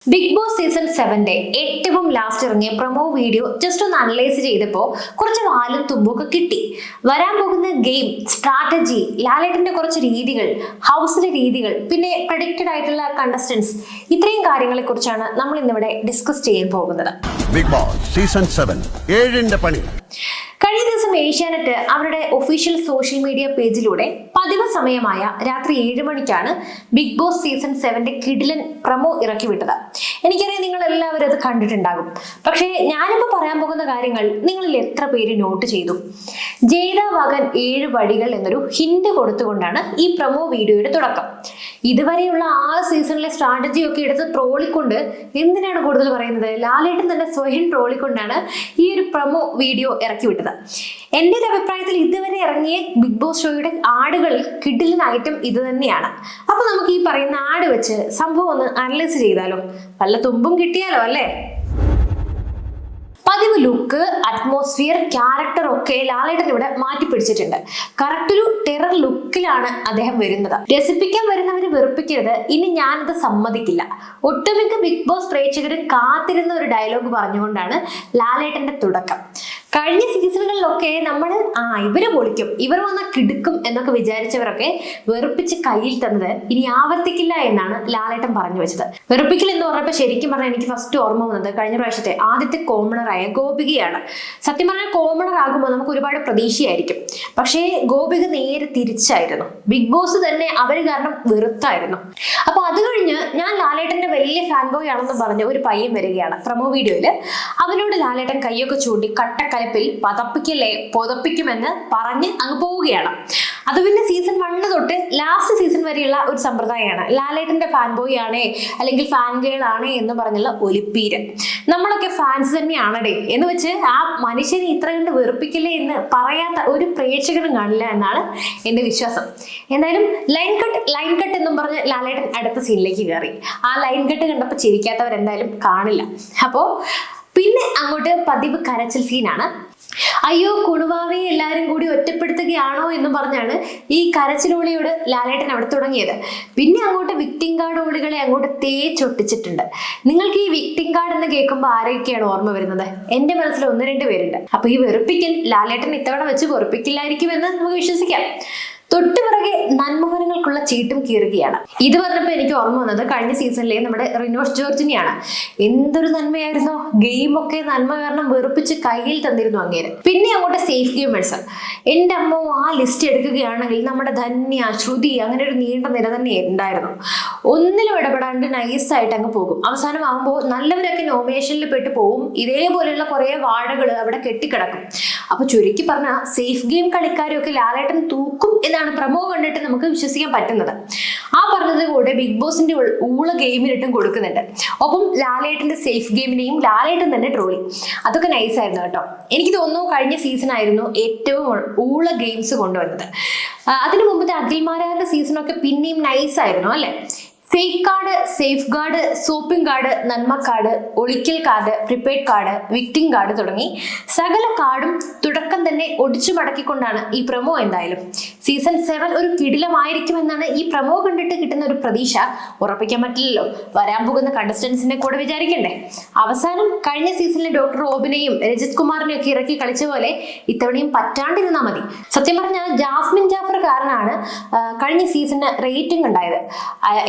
Big boss season 7 ഏറ്റവും last ഇറങ്ങിയ promo video just ഒന്ന് അനലൈസ് ചെയ്തപ്പോൾ കുറച്ച് വാലും തുമ്പൊക്കെ കിട്ടി. വരാൻ പോകുന്ന ഗെയിം, സ്ട്രാറ്റജി, ലാലേട്ടന്റെ കുറച്ച് രീതികൾ, ഹൗസിലെ രീതികൾ, പിന്നെ പ്രഡിക്റ്റഡ് ആയിട്ടുള്ള കണ്ടസ്റ്റൻസ്, ഇത്രയും കാര്യങ്ങളെ കുറിച്ചാണ് നമ്മൾ ഇന്നിവിടെ ഡിസ്കസ് ചെയ്യാൻ പോകുന്നത്. ബിഗ് ബോസ് സീസൺ 7 ഏഴിന്റെ പണി. കഴിഞ്ഞ ദിവസം ഏഷ്യാനെറ്റ് അവരുടെ ഒഫീഷ്യൽ സോഷ്യൽ മീഡിയ പേജിലൂടെ പതിവ് സമയമായ രാത്രി 7 മണിക്കാണ് ബിഗ് ബോസ് സീസൺ 7 കിടിലൻ പ്രൊമോ ഇറക്കി വിട്ടത്. എനിക്കറിയാം നിങ്ങൾ എല്ലാവരും അത് കണ്ടിട്ടുണ്ടാകും. പക്ഷേ ഞാനിപ്പോൾ പറയാൻ പോകുന്ന കാര്യങ്ങൾ നിങ്ങളിൽ എത്ര പേര് നോട്ട് ചെയ്തു? ജയ്ത വകൻ 7 വഴികൾ എന്നൊരു ഹിന്റ് കൊടുത്തുകൊണ്ടാണ് ഈ പ്രൊമോ വീഡിയോയുടെ തുടക്കം. ഇതുവരെയുള്ള 6 സീസണിലെ സ്ട്രാറ്റജി ഒക്കെ എടുത്ത് ട്രോളിക്കൊണ്ട് എന്തിനാണ് കൂടുതൽ പറയുന്നത്? ലാലേട്ടൻ തന്നെ സ്വയം ട്രോളിക്കൊണ്ടാണ് ഈ ഒരു പ്രൊമോ വീഡിയോ ഇറക്കി വിട്ടത്. എൻ്റെ ഒരു അഭിപ്രായത്തിൽ ഇതുവരെ ഇറങ്ങിയ ബിഗ് ബോസ് ഷോയുടെ ആടുകളിൽ കിടിലൻ ഐറ്റം ഇത് തന്നെയാണ്. അപ്പൊ നമുക്ക് ഈ പറയുന്ന ആട് വെച്ച് സംഭവം ഒന്ന് അനലൈസ് ചെയ്താലോ? വല്ല തുമ്പും കിട്ടിയാലോ അല്ലേ? പതിവ് ലുക്ക്, അറ്റ്മോസ്ഫിയർ, ക്യാരക്ടർ ഒക്കെ ലാലേട്ടൻ ഇവിടെ മാറ്റി പിടിച്ചിട്ടുണ്ട്. കറക്റ്റ് ഒരു ടെറർ ലുക്കിലാണ് അദ്ദേഹം വരുന്നത്. രസിപ്പിക്കാൻ വരുന്നവര് വെറുപ്പിക്കരുത്, ഇനി ഞാനത് സമ്മതിക്കില്ല. ഒട്ടുമിക്ക ബിഗ് ബോസ് പ്രേക്ഷകരും കാത്തിരുന്ന ഒരു ഡയലോഗ് പറഞ്ഞുകൊണ്ടാണ് ലാലേട്ടന്റെ തുടക്കം. കഴിഞ്ഞ സീസണുകളിലൊക്കെ നമ്മൾ ഇവര് പൊളിക്കും, ഇവർ വന്ന കിടുക്കും എന്നൊക്കെ വിചാരിച്ചവരൊക്കെ വെറുപ്പിച്ച് കയ്യിൽ തന്നത് ഇനി ആവർത്തിക്കില്ല എന്നാണ് ലാലേട്ടൻ പറഞ്ഞു വെച്ചത്. വെറുപ്പിക്കൽ എന്ന് പറഞ്ഞപ്പോൾ ശരിക്കും പറഞ്ഞാൽ എനിക്ക് ഫസ്റ്റ് ഓർമ്മ വന്നത് കഴിഞ്ഞ പ്രാവശ്യത്തെ ആദ്യത്തെ കോമണറായ ഗോപികയാണ്. സത്യം പറഞ്ഞാൽ കോമണർ ആകുമ്പോൾ നമുക്ക് ഒരുപാട് പ്രതീക്ഷയായിരിക്കും. പക്ഷേ ഗോപിക നേരെ തിരിച്ചായിരുന്നു. ബിഗ് ബോസ് തന്നെ അവര് കാരണം വെറുത്തായിരുന്നു. അപ്പൊ അത് കഴിഞ്ഞ് ഞാൻ ലാലേട്ടന്റെ വലിയ ഫാൻ ബോയ് ആണെന്ന് പറഞ്ഞ ഒരു പയ്യൻ വരികയാണ് പ്രൊമോ വീഡിയോയില്. അവനോട് ലാലേട്ടൻ കയ്യൊക്കെ ചൂണ്ടി കട്ടക്കലപ്പിൽ പതപ്പിക്കല്ലേ പൊതപ്പിക്കുമെന്ന് പറഞ്ഞ് അങ്ങ് പോവുകയാണ്. അത് പിന്നെ സീസൺ 1 തൊട്ട് ലാസ്റ്റ് സീസൺ വരെയുള്ള ഒരു സമ്പ്രദായമാണ്. ലാലേട്ടന്റെ ഫാൻ ബോയ് ആണേ അല്ലെങ്കിൽ ഫാൻ ഗേൾ ആണേ എന്ന് പറഞ്ഞുള്ള ഒലിപ്പീര്. നമ്മളൊക്കെ ഫാൻസ് തന്നെയാണടേ എന്ന് വെച്ച് ആ മനുഷ്യനെ ഇത്ര കണ്ട് വെറുപ്പിക്കല്ലേ എന്ന് പറയാത്ത ഒരു പ്രേക്ഷകനും കാണില്ല എന്നാണ് എൻ്റെ വിശ്വാസം. എന്തായാലും ലൈൻ കട്ട് എന്നും പറഞ്ഞ് ലാലേട്ടൻ അടുത്ത സീനിലേക്ക് കയറി. ആ ലൈൻ കട്ട് കണ്ടപ്പോൾ ചിരിക്കാത്തവരെന്തായാലും കാണില്ല. അപ്പോൾ പിന്നെ അങ്ങോട്ട് പതിവ് കരച്ചിൽ സീനാണ്. അയ്യോ കുണുവാവെ എല്ലാരും കൂടി ഒറ്റപ്പെടുത്തുകയാണോ എന്ന് പറഞ്ഞാണ് ഈ കരച്ചിലോളിയോട് ലാലേട്ടൻ അവിടെ തുടങ്ങിയത്. പിന്നെ അങ്ങോട്ട് വിക്ടിം കാർഡ് ഓളികളെ അങ്ങോട്ട് തേച്ചൊട്ടിച്ചിട്ടുണ്ട്. നിങ്ങൾക്ക് ഈ വിക്ടിം കാർഡ് എന്ന് കേൾക്കുമ്പോൾ ആരൊക്കെയാണ് ഓർമ്മ വരുന്നത്? എന്റെ മനസ്സിൽ 1-2 പേരുണ്ട്. അപ്പൊ ഈ വെറുപ്പിക്കൽ ലാലേട്ടൻ ഇത്തവണ വെച്ച് വെറുപ്പിക്കില്ലായിരിക്കുമെന്ന് നമുക്ക് വിശ്വസിക്കാം. തൊട്ടുപിറകെ നന്മമരങ്ങൾക്കുള്ള ചീട്ടും കീറുകയാണ്. ഇത് പറഞ്ഞപ്പോൾ എനിക്ക് ഓർമ്മ വന്നത് കഴിഞ്ഞ സീസണിലെ നമ്മുടെ റിനോഷ് ജോർജിനെയാണ്. എന്തൊരു നന്മയായിരുന്നു! ഗെയിമൊക്കെ നന്മ കാരണം വെറുപ്പിച്ച് കയ്യിൽ തന്നിരുന്നു അങ്ങേര്. പിന്നെ അങ്ങോട്ട് സേഫ് ഗെയിമേഴ്സ്, എൻ്റെ അമ്മോ ആ ലിസ്റ്റ് എടുക്കുകയാണെങ്കിൽ നമ്മുടെ ധന്യ, ശ്രുതി, അങ്ങനെ ഒരു നീണ്ട നിര തന്നെ ഉണ്ടായിരുന്നു. ഒന്നിലും ഇടപെടാണ്ട് നൈസായിട്ട് അങ്ങ് പോകും. അവസാനം ആകുമ്പോൾ നല്ലവരൊക്കെ നോമിനേഷനിൽ പെട്ട് പോകും. ഇതേപോലെയുള്ള കുറെ വാഴകൾ അവിടെ കെട്ടിക്കിടക്കും. അപ്പൊ ചുരുക്കി പറഞ്ഞ സേഫ് ഗെയിം കളിക്കാരൊക്കെ ലാലേട്ടൻ തൂക്കും എന്നാണ് പ്രൊമോ കണ്ടിട്ട് നമുക്ക് വിശ്വസിക്കാൻ പറ്റുന്നത്. ആ പറഞ്ഞത് കൂടെ ബിഗ് ബോസിന്റെ ഊള ഗെയിമിനിട്ടും കൊടുക്കുന്നുണ്ട്. ഒപ്പം ലാലേട്ടന്റെ സേഫ് ഗെയിമിനെയും ലാലേട്ടൻ തന്നെ ട്രോളി. അതൊക്കെ നൈസായിരുന്നു കേട്ടോ. എനിക്ക് തോന്നുന്നു കഴിഞ്ഞ സീസൺ ആയിരുന്നു ഏറ്റവും ഊള ഗെയിംസ് കൊണ്ടുവന്നത്. അതിനു മുമ്പത്തെ അഖിൽമാരാരുടെ സീസണൊക്കെ പിന്നെയും നൈസായിരുന്നു അല്ലെ? Fake card, safeguard, swapping card, നന്മ കാർഡ്, ഒളിക്കൽ card, prepared card, victim card തുടങ്ങി സകല കാർഡും തുടക്കം തന്നെ ഒടിച്ചു മടക്കിക്കൊണ്ടാണ് ഈ പ്രൊമോ. എന്തായാലും സീസൺ 7 ഒരു കിടിലമായിരിക്കുമെന്നാണ് ഈ പ്രൊമോ കണ്ടിട്ട് കിട്ടുന്ന ഒരു പ്രതീക്ഷ. ഉറപ്പിക്കാൻ പറ്റില്ലല്ലോ, വരാൻ പോകുന്ന കണ്ടസ്റ്റൻസിനെ കൂടെ വിചാരിക്കണ്ടേ. അവസാനം കഴിഞ്ഞ സീസണിലെ ഡോക്ടർ റോബിനെയും രജിത് കുമാറിനെയും ഒക്കെ ഇറക്കി കളിച്ച പോലെ ഇത്തവണയും പറ്റാണ്ടിരുന്നാൽ മതി. സത്യം പറഞ്ഞാൽ ജാസ്മിൻ ജാഫർ കാരനാണ് കഴിഞ്ഞ സീസണിന് റേറ്റിംഗ് ഉണ്ടായത്.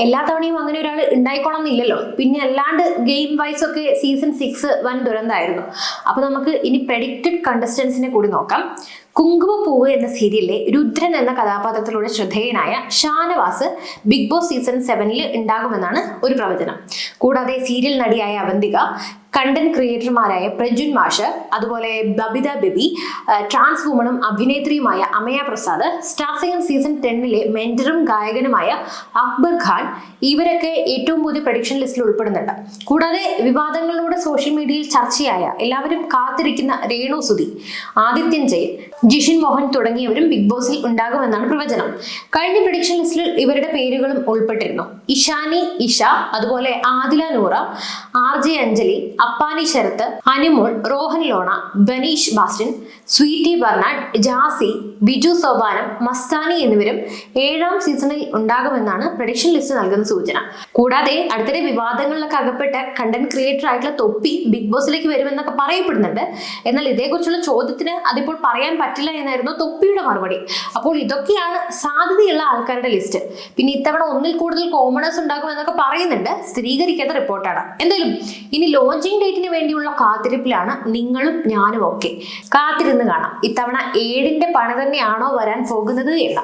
എല്ലാ തവണയും അങ്ങനെ ഒരാൾ ഉണ്ടായിക്കോണം എന്നില്ലല്ലോ. പിന്നെ അല്ലാണ്ട് ഗെയിം വൈസ് ഒക്കെ സീസൺ 6 വൻ ദുരന്തമായിരുന്നു. അപ്പൊ നമുക്ക് ഇനി പ്രഡിക്റ്റഡ് കണ്ടസ്റ്റൻസിനെ കൂടി നോക്കാം. കുങ്കുമപ്പൂവ് എന്ന സീരിയലിലെ രുദ്രൻ എന്ന കഥാപാത്രത്തിലൂടെ ശ്രദ്ധേയനായ ഷാനവാസ് ബിഗ് ബോസ് സീസൺ 7 ഉണ്ടാകുമെന്നാണ് ഒരു പ്രവചനം. കൂടാതെ സീരിയൽ നടിയായ അവന്തിക, കണ്ടന്റ് ക്രിയേറ്റർമാരായ പ്രജുൻ മാഷ്, അതുപോലെ ബബിത ബേബി, ട്രാൻസ് വുമണും അഭിനേത്രിയുമായ Amaya Prasad, star singer season 10 മെന്ററും ഗായകനുമായ അക്ബർ ഖാൻ, ഇവരൊക്കെ ഏറ്റവും പുതിയ പ്രഡിക്ഷൻ ലിസ്റ്റിൽ ഉൾപ്പെടുന്നുണ്ട്. കൂടാതെ വിവാദങ്ങളിലൂടെ സോഷ്യൽ മീഡിയയിൽ ചർച്ചയായ എല്ലാവരും കാത്തിരിക്കുന്ന രേണു സുധി, ആദിത്യൻ ജയൻ, ജിഷിൻ മോഹൻ തുടങ്ങിയവരും ബിഗ് ബോസിൽ ഉണ്ടാകുമെന്നാണ് പ്രവചനം. കഴിഞ്ഞ പ്രഡിക്ഷൻ ലിസ്റ്റിൽ ഇവരുടെ പേരുകളും ഉൾപ്പെട്ടിരുന്നു. ഇഷാനി, ഇഷ, അതുപോലെ ആദില നൂറ, RJ അഞ്ജലി, അപ്പാനി ശരത്ത്, അനുമോൾ, റോഹൻ ലോണ, ബനീഷ് ബാസ്റ്റിൻ, സ്വീറ്റി ബർണാഡ്, ജാസി, ബിജു സോപാനം, മസ്താനി എന്നിവരും 7ാം സീസണിൽ ഉണ്ടാകുമെന്നാണ് പ്രഡിക്ഷൻ ലിസ്റ്റ് നൽകുന്ന സൂചന. കൂടാതെ അടുത്തിടെ വിവാദങ്ങളിലൊക്കെ അകപ്പെട്ട കണ്ടന്റ് ക്രിയേറ്റർ ആയിട്ടുള്ള തൊപ്പി ബിഗ് ബോസിലേക്ക് വരുമെന്നൊക്കെ പറയപ്പെടുന്നുണ്ട്. എന്നാൽ ഇതേക്കുറിച്ചുള്ള ചോദ്യത്തിന് അതിപ്പോൾ പറയാൻ പറ്റില്ല എന്നായിരുന്നു തൊപ്പിയുടെ മറുപടി. അപ്പോൾ ഇതൊക്കെയാണ് സാധ്യതയുള്ള ആൾക്കാരുടെ ലിസ്റ്റ്. പിന്നെ ഇത്തവണ ഒന്നിൽ കൂടുതൽ കോമണേഴ്സ് ഉണ്ടാകുമെന്നൊക്കെ പറയുന്നുണ്ട്, സ്ഥിരീകരിക്കാത്ത റിപ്പോർട്ടാണ്. എന്തായാലും ഇനി ലോഞ്ചിങ് ഡേറ്റിന് വേണ്ടിയുള്ള കാത്തിരിപ്പിലാണ് നിങ്ങളും ഞാനും ഒക്കെ. കാത്തിരുന്ന് കാണാം ഇത്തവണ 7ന്റെ പണി തന്നെയാണോ വരാൻ പോകുന്നത് എന്ന്.